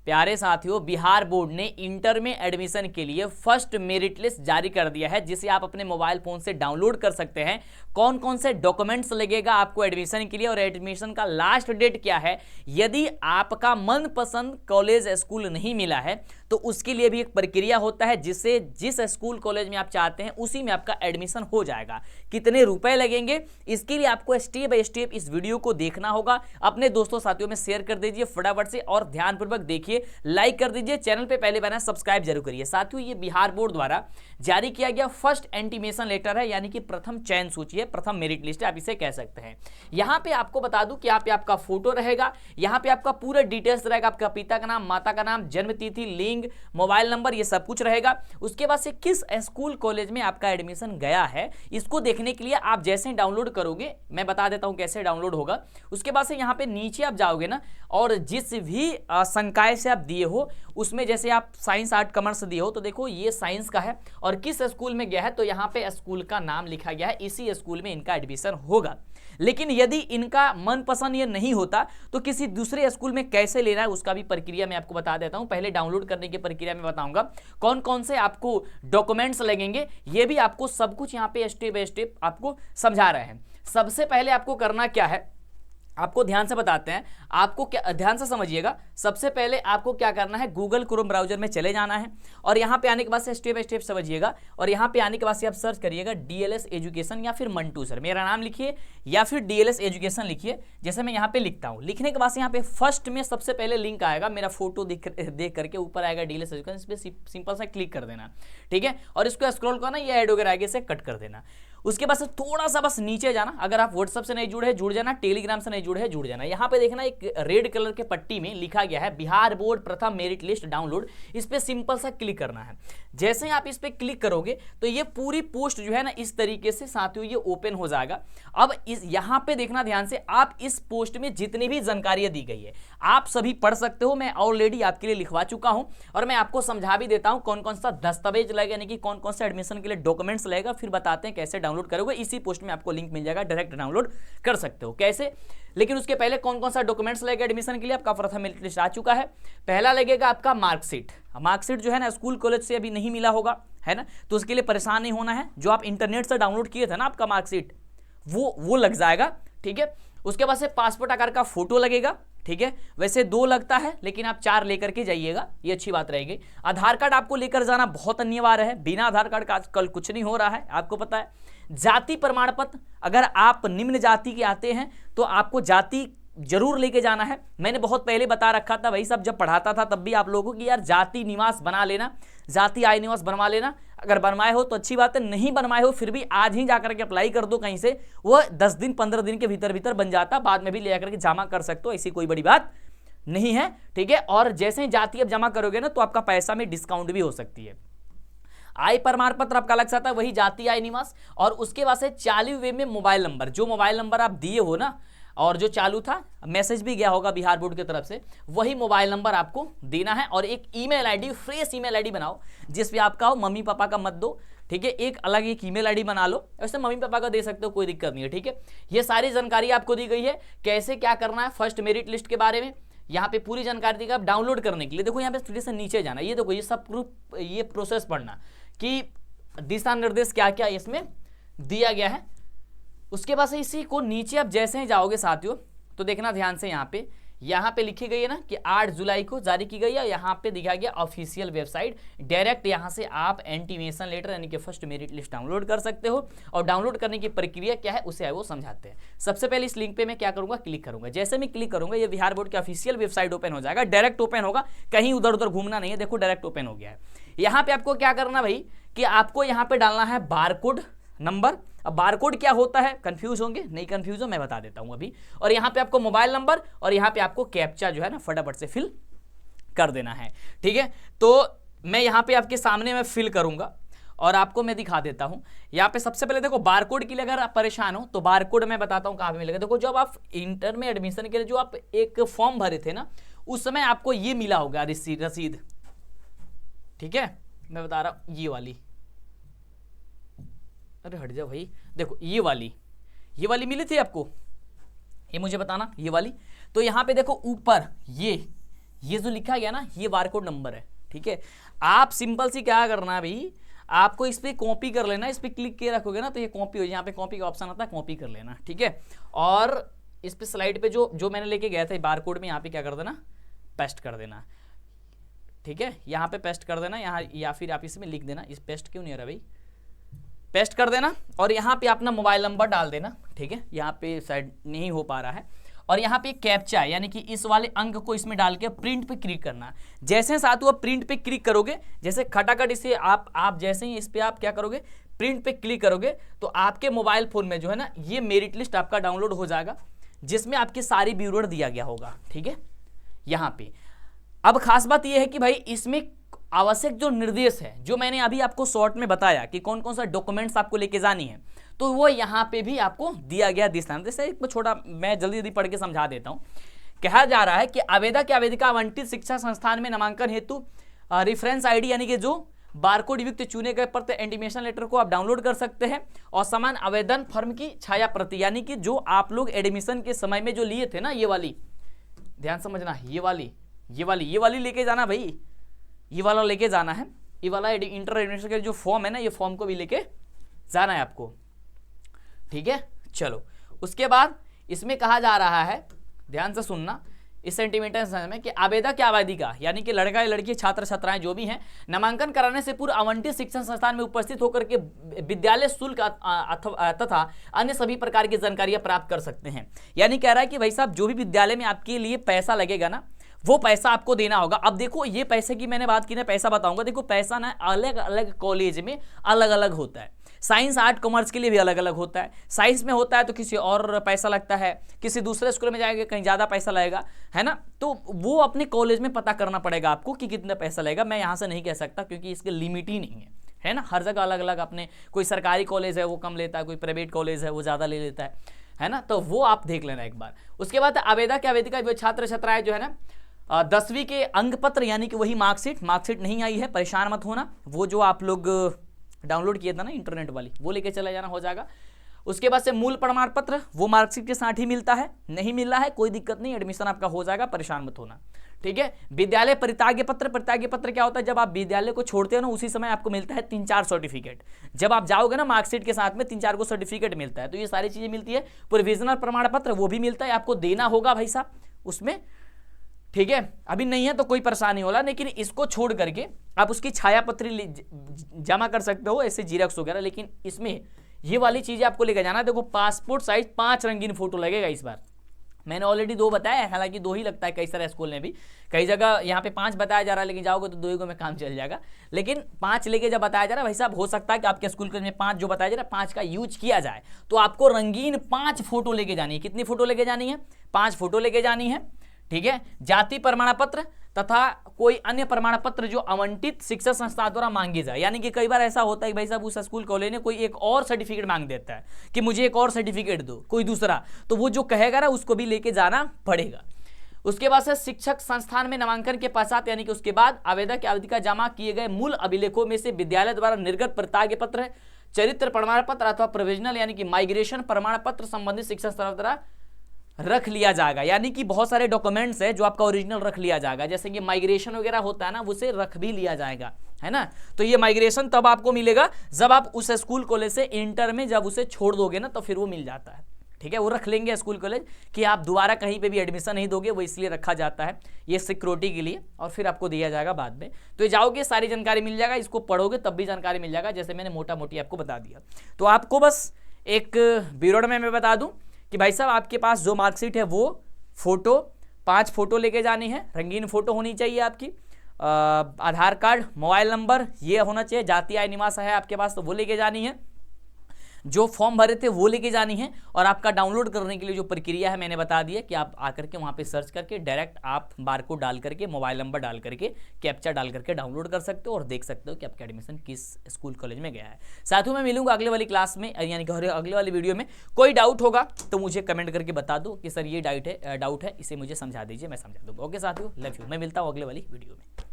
प्यारे साथियों, बिहार बोर्ड ने इंटर में एडमिशन के लिए फर्स्ट मेरिट लिस्ट जारी कर दिया है, जिसे आप अपने मोबाइल फोन से डाउनलोड कर सकते हैं। कौन कौन से डॉक्यूमेंट्स लगेगा आपको एडमिशन के लिए और एडमिशन का लास्ट डेट क्या है। यदि आपका मनपसंद कॉलेज स्कूल नहीं मिला है तो उसके लिए भी एक प्रक्रिया होता है, जिससे जिस स्कूल कॉलेज में आप चाहते हैं उसी में आपका एडमिशन हो जाएगा। कितने रुपए लगेंगे, इसके लिए आपको स्टेप बाय स्टेप इस वीडियो को देखना होगा। अपने दोस्तों साथियों में शेयर कर दीजिए फटाफट से और ध्यानपूर्वक देखिए, लाइक कर दीजिए, चैनल पे पहले बना सब्सक्राइब जरूर करिए। साथियों, ये बिहार बोर्ड द्वारा जारी किया गया फर्स्ट इंटीमेशन लेटर है, यानी कि प्रथम चयन सूची है, प्रथम मेरिट लिस्ट है, आप इसे कह सकते हैं। यहां पे आपको बता दूं कि यहाँ पे आपका फोटो रहेगा, यहाँ पे आपका पूरा डिटेल्स रहेगा, आपका पिता का नाम, माता का नाम, जन्म तिथि, लिंग, मोबाइल नंबर, ये सब कुछ रहेगा। उसके बाद से किस स्कूल कॉलेज में आपका एडमिशन गया है, इसको देखने के लिए आप जैसे डाउनलोड करोगे, मैं बता देता हूं कैसे डाउनलोड होगा। उसके बाद से यहाँ पे नीचे आप जाओगे ना, और जिस भी संकाय से आप दिए हो उसमें, जैसे आप साइंस आर्ट कॉमर्स दिए हो तो देखो ये साइंस का है, और किस स्कूल में गया है तो यहाँ पे स्कूल का नाम लिखा गया है, इसी स्कूल में इनका एडमिशन होगा। लेकिन यदि इनका मनपसंद ये नहीं होता तो किसी दूसरे स्कूल में कैसे लेना है उसका भी प्रक्रिया मैं आपको बता देता हूं। पहले डाउनलोड करने की प्रक्रिया में बताऊंगा कौन कौन से आपको डॉक्यूमेंट्स लगेंगे, ये भी आपको सब कुछ यहाँ पे स्टेप बाय स्टेप आपको समझा रहे हैं। सबसे पहले आपको करना क्या है, आपको ध्यान से बताते हैं, आपको क्या, ध्यान से समझिएगा। सबसे पहले आपको क्या करना है, गूगल क्रोम ब्राउजर में चले जाना है, और यहाँ पे आने के बाद से स्टेप बाय स्टेप समझिएगा, और यहाँ पे आने के बाद से आप सर्च करिएगा डीएलएस एजुकेशन या फिर मंटू सर, मेरा नाम लिखिए या फिर डीएलएस एजुकेशन लिखिए, जैसे मैं यहाँ पे लिखता हूँ। लिखने के बाद से यहाँ पे फर्स्ट में सबसे पहले लिंक आएगा, मेरा फोटो देख करके ऊपर आएगा डीएलएस एजुकेशन, इस पर सिंपल सा क्लिक कर देना, ठीक है, और इसको स्क्रॉल करना, ये ऐड वगैरह आगे से कट कर देना। उसके बाद से थोड़ा सा बस नीचे जाना, अगर आप व्हाट्सएप से नहीं जुड़े हैं जुड़ जाना, टेलीग्राम से नहीं जुड़े हैं जुड़ जाना। यहाँ पे देखना एक रेड कलर के पट्टी में लिखा गया है बिहार बोर्ड प्रथम मेरिट लिस्ट डाउनलोड, इस पे सिंपल सा क्लिक करना है। जैसे ही आप इस पे क्लिक करोगे तो ये पूरी पोस्ट जो है ना इस तरीके से साथियों ये ओपन हो जाएगा। अब इस यहाँ पे देखना ध्यान से, आप इस पोस्ट में जितनी भी जानकारियां दी गई है आप सभी पढ़ सकते हो, मैं ऑलरेडी आपके लिए लिखवा चुका हूं, और मैं आपको समझा भी देता हूं कौन कौन सा दस्तावेज लगेगा, यानी कि कौन कौन सा एडमिशन के लिए डॉक्यूमेंट्स लगेगा, फिर बताते हैं कैसे डाउनलोड करोगे। इसी पोस्ट में आपको लिंक मिल जाएगा, डायरेक्ट डाउनलोड कर सकते हो कैसे। लेकिन उसके पहले कौन कौन सा डॉक्यूमेंट्स लगेगा एडमिशन के लिए, आपका प्रथम मेरिट लिस्ट आ चुका है। पहला लगेगा आपका मार्कशीट। मार्कशीट जो है ना स्कूल कॉलेज से अभी नहीं मिला होगा, है ना, तो उसके लिए परेशान नहीं होना है। जो आप इंटरनेट से डाउनलोड किए थे ना आपका मार्कशीट, वो लग जाएगा, ठीक है। उसके बाद से पासपोर्ट आकार का फोटो लगेगा, ठीक है, वैसे 2 लगता है लेकिन आप 4 लेकर के जाइएगा, ये अच्छी बात रहेगी। आधार कार्ड आपको लेकर जाना बहुत अनिवार्य है, बिना आधार कार्ड का आजकल कुछ नहीं हो रहा है, आपको पता है। जाति प्रमाण पत्र, अगर आप निम्न जाति के आते हैं तो आपको जाति जरूर लेके जाना है। मैंने बहुत पहले बता रखा था भाई, सब जब पढ़ाता था तब भी आप लोगों को कि यार जाति निवास बना लेना, जाति आय निवास बनवा लेना। अगर बनवाए हो तो अच्छी बात है, नहीं बनवाए हो फिर भी आज ही जाकर के अप्लाई कर दो कहीं से, वो 10 दिन 15 दिन के भीतर बन जाता, बाद में भी ले जाकर के जमा कर सकते हो, ऐसी कोई बड़ी बात नहीं है, ठीक है। और जैसे ही जाति अब जमा करोगे ना तो आपका पैसा में डिस्काउंट भी हो सकती है। आय प्रमाण पत्र आपका लग सकता है, वही जाति आय निवास, और उसके बाद से चालू वे में मोबाइल नंबर, जो मोबाइल नंबर आप दिए हो ना और जो चालू था, मैसेज भी गया होगा बिहार बोर्ड की तरफ से, वही मोबाइल नंबर आपको देना है। और एक email ID, fresh email ID बनाओ जिस पे आपका हो, मम्मी पापा का मत दो, ठीक है, एक अलग एक ईमेल आईडी बना लो, वैसे मम्मी पापा का दे सकते हो, कोई दिक्कत नहीं है, ठीक है। ये सारी जानकारी आपको दी गई है, कैसे क्या करना है फर्स्ट मेरिट लिस्ट के बारे में, यहाँ पे पूरी जानकारी दी गई। आप डाउनलोड करने के लिए देखो यहाँ पे फिर से नीचे जाना, ये देखो ये सब प्रूफ, ये प्रोसेस पढ़ना कि दिशा निर्देश क्या क्या इसमें दिया गया है। उसके बाद से इसी को नीचे आप जैसे ही जाओगे साथियों तो देखना ध्यान से, यहाँ पे लिखी गई है ना कि 8 जुलाई को जारी की गई है, यहाँ पे दिखा गया ऑफिशियल वेबसाइट, डायरेक्ट यहाँ से आप इंटीमेशन लेटर यानी कि फर्स्ट मेरिट लिस्ट डाउनलोड कर सकते हो। और डाउनलोड करने की प्रक्रिया क्या है उसे वो समझाते हैं। सबसे पहले इस लिंक पे मैं क्या करूंगा, क्लिक करूंगा। जैसे मैं क्लिक करूंगा ये बिहार बोर्ड की ऑफिशियल वेबसाइट ओपन हो जाएगा, डायरेक्ट ओपन होगा, कहीं उधर उधर घूमना नहीं है। देखो डायरेक्ट ओपन हो गया है। यहाँ पे आपको क्या करना भाई कि आपको यहाँ पे डालना है बारकोड नंबर। अब बारकोड क्या होता है, कंफ्यूज होंगे, नहीं कंफ्यूज हो मैं बता देता हूं अभी। और यहाँ पे आपको मोबाइल नंबर और यहाँ पे आपको कैप्चा जो है ना फटाफट से फिल कर देना है, ठीक है। तो मैं यहाँ पे आपके सामने मैं फिल करूंगा और आपको मैं दिखा देता हूं। यहाँ पे सबसे पहले देखो बारकोड के लिए अगर आप परेशान हो तो बारकोड मैं बताता हूं कहाँ पे मिलेगा। देखो जब आप इंटर में एडमिशन के लिए जो आप एक फॉर्म भरे थे ना, उस समय आपको ये मिला होगा रसीद, ठीक है, मैं बता रहा हूं ये वाली, अरे हट जा भाई, देखो ये वाली मिली थी आपको, ये मुझे बताना ये वाली। तो यहाँ पे देखो ऊपर ये जो लिखा गया ना ये बारकोड नंबर है, ठीक है। आप सिंपल सी क्या करना है भाई, आपको इस पर कॉपी कर लेना, इस पर क्लिक किए रखोगे ना तो ये कॉपी हो, यहाँ पे कॉपी का ऑप्शन आता है, कॉपी कर लेना, ठीक है। और इस पे स्लाइड पे जो मैंने लेके गया था बारकोड में यहाँ पे क्या कर देना, पेस्ट कर देना, ठीक है। यहाँ पे पेस्ट कर देना, यहाँ या फिर आप इसमें लिख देना, इस पेस्ट क्यों नहीं आ रहा भाई, पेस्ट कर देना और यहाँ पे अपना मोबाइल नंबर डाल देना, ठीक है। यहाँ पे शायद नहीं हो पा रहा है, और यहाँ पे कैप्चा है, यानी कि इस वाले अंक को इसमें डाल के प्रिंट पे क्लिक करना। जैसे साथ वो प्रिंट पे क्लिक करोगे, जैसे खटाखट इसे आप जैसे ही इस पे आप क्या करोगे, प्रिंट पे क्लिक करोगे तो आपके मोबाइल फोन में जो है ना ये मेरिट लिस्ट आपका डाउनलोड हो जाएगा, जिसमें आपकी सारी विवरण दिया गया होगा, ठीक है। यहाँ पे अब खास बात यह है कि भाई इसमें आवश्यक जो निर्देश है, जो मैंने अभी आपको शॉर्ट में बताया कि कौन कौन सा डॉक्यूमेंट्स आपको लेके जानी है, तो वो यहाँ पे भी आपको दिया गया दिशा निर्देश है। एक छोटा मैं जल्दी पढ़ के समझा देता हूँ। कहा जा रहा है कि आवेदक या आवेदिका आवंटित शिक्षा संस्थान में नामांकन हेतु रेफरेंस आईडी यानी कि जो बारकोड युक्त चुने गए पत्र इंटीमेशन लेटर को आप डाउनलोड कर सकते हैं, और समान आवेदन फॉर्म की छाया प्रति, यानी कि जो आप लोग एडमिशन के समय में जो लिए थे ना, ये वाली ध्यान समझना, ये वाली लेके जाना भाई, ये वाला लेके जाना है, ये वाला इंटर एडमिशन का जो फॉर्म है ना, ये फॉर्म को भी लेके जाना है आपको, ठीक है। चलो उसके बाद इसमें कहा जा रहा है, ध्यान से सुनना इस सेंटीमीटर में, कि आवेदक या आवेदिका यानी कि लड़का या लड़की, छात्र छात्राएं जो भी हैं, नामांकन कराने से पूर्व आवंटित शिक्षण संस्थान में उपस्थित होकर के विद्यालय शुल्क तथा अन्य सभी प्रकार की जानकारियां प्राप्त कर सकते हैं। यानी कह रहा है कि भाई साहब जो भी विद्यालय में आपके लिए पैसा लगेगा ना, वो पैसा आपको देना होगा। अब देखो ये पैसे की मैंने बात की ना, पैसा बताऊंगा, देखो पैसा ना अलग अलग कॉलेज में अलग अलग होता है, साइंस आर्ट कॉमर्स के लिए भी अलग अलग होता है। साइंस में होता है तो किसी और पैसा लगता है, किसी दूसरे स्कूल में जाएगा कहीं ज़्यादा पैसा लगेगा, है ना। तो वो अपने कॉलेज में पता करना पड़ेगा आपको कि कितना पैसा लगेगा। मैं यहाँ से नहीं कह सकता क्योंकि इसके लिमिट ही नहीं है ना। हर जगह अलग अलग, अपने कोई सरकारी कॉलेज है वो कम लेता है, कोई प्राइवेट कॉलेज है वो ज़्यादा ले लेता है ना। तो वो आप देख लेना एक बार। उसके बाद आवेदक या आवेदिका छात्र छात्राएं जो है ना 10वीं के अंक पत्र यानी कि वही मार्कशीट नहीं आई है, परेशान मत होना, वो जो आप लोग डाउनलोड किया था ना इंटरनेट वाली, वो लेके चला जाना, हो जाएगा। उसके बाद से मूल प्रमाण पत्र, वो मार्कशीट के साथ ही मिलता है, नहीं मिल रहा है कोई दिक्कत नहीं, एडमिशन आपका हो जाएगा, परेशान मत होना, ठीक है। विद्यालय परित्याग पत्र क्या होता है, जब आप विद्यालय को छोड़ते हो ना उसी समय आपको मिलता है 3-4 सर्टिफिकेट। जब आप जाओगे ना मार्कशीट के साथ में 3-4 को सर्टिफिकेट मिलता है, तो ये सारी चीजें मिलती है। प्रोविजनल प्रमाण पत्र वो भी मिलता है, आपको देना होगा भाई साहब उसमें, ठीक है। अभी नहीं है तो कोई परेशानी होला, लेकिन इसको छोड़ करके आप उसकी छाया पत्री जमा कर सकते हो, ऐसे जीरोक्स वगैरह। लेकिन इसमें ये वाली चीजें आपको लेकर जाना। देखो पासपोर्ट साइज 5 रंगीन फोटो लगेगा इस बार, मैंने ऑलरेडी 2 बताया, हालांकि 2 ही लगता है कई सारे स्कूल में भी, कई जगह यहाँ पे 5 बताया जा रहा है, लेकिन जाओगे तो 2 ही को में काम चल जाएगा। लेकिन 5 लेके जब बताया जा रहा है भाई साहब, हो सकता है कि आपके स्कूल में 5 जो बताया जा रहा है 5 का यूज किया जाए, तो आपको रंगीन 5 फोटो लेके जानी है। कितनी फोटो लेके जानी है? 5 फोटो लेके जानी है, ठीक है। जाति प्रमाण पत्र तथा कोई अन्य प्रमाण पत्र जो आवंटित शिक्षा संस्था द्वारा मांगे जाए। यानी कि कई बार ऐसा होता है कि भाई साहब उस स्कूल कॉलेज ने कोई एक और सर्टिफिकेट मांग देता है कि मुझे एक और सर्टिफिकेट दो, कोई दूसरा, तो वो जो कहेगा ना उसको भी लेके जाना पड़ेगा। उसके बाद से शिक्षक संस्थान में नामांकन के पश्चात यानी कि उसके बाद आवेदक आवेदिका जमा किए गए मूल अभिलेखों में से विद्यालय द्वारा निर्गत परित्याग पत्र, चरित्र प्रमाण पत्र अथवा प्रोविजनल यानी कि माइग्रेशन प्रमाण पत्र संबंधित शिक्षा संस्था द्वारा रख लिया जाएगा। यानी कि बहुत सारे डॉक्यूमेंट्स है जो आपका ओरिजिनल रख लिया जाएगा, जैसे कि माइग्रेशन वगैरह होता है ना, उसे रख भी लिया जाएगा, है ना। तो ये माइग्रेशन तब आपको मिलेगा जब आप उस स्कूल कॉलेज से इंटर में जब उसे छोड़ दोगे ना, तो फिर वो मिल जाता है, ठीक है। वो रख लेंगे स्कूल कॉलेज कि आप दोबारा कहीं पे भी एडमिशन नहीं दोगे, वो इसलिए रखा जाता है, ये सिक्योरिटी के लिए, और फिर आपको दिया जाएगा बाद में। तो ये जाओगे सारी जानकारी मिल जाएगा, इसको पढ़ोगे तब भी जानकारी मिल जाएगा, जैसे मैंने मोटा मोटी आपको बता दिया। तो आपको बस एक विवरण में मैं बता दूं कि भाई साहब आपके पास जो मार्कशीट है वो फोटो 5 फोटो लेके जानी है, रंगीन फोटो होनी चाहिए आपकी, आधार कार्ड, मोबाइल नंबर ये होना चाहिए, जाति आय निवास है आपके पास तो वो लेके जानी है, जो फॉर्म भरे थे वो लेके जानी है, और आपका डाउनलोड करने के लिए जो प्रक्रिया है मैंने बता दिया कि आप आकर के वहाँ पे सर्च करके डायरेक्ट आप बारकोड डाल करके, मोबाइल नंबर डाल करके, कैप्चा डाल करके डाउनलोड कर सकते हो और देख सकते हो कि आपका एडमिशन किस स्कूल कॉलेज में गया है। साथियों मैं मिलूंगा अगले वाली क्लास में, यानी कि अगले वाली वीडियो में। कोई डाउट होगा तो मुझे कमेंट करके बता दो कि सर ये डाउट है, इसे मुझे समझा दीजिए, मैं समझा दूंगा। ओके साथियों, लव यू। मैं मिलता हूँ अगले वाली वीडियो में।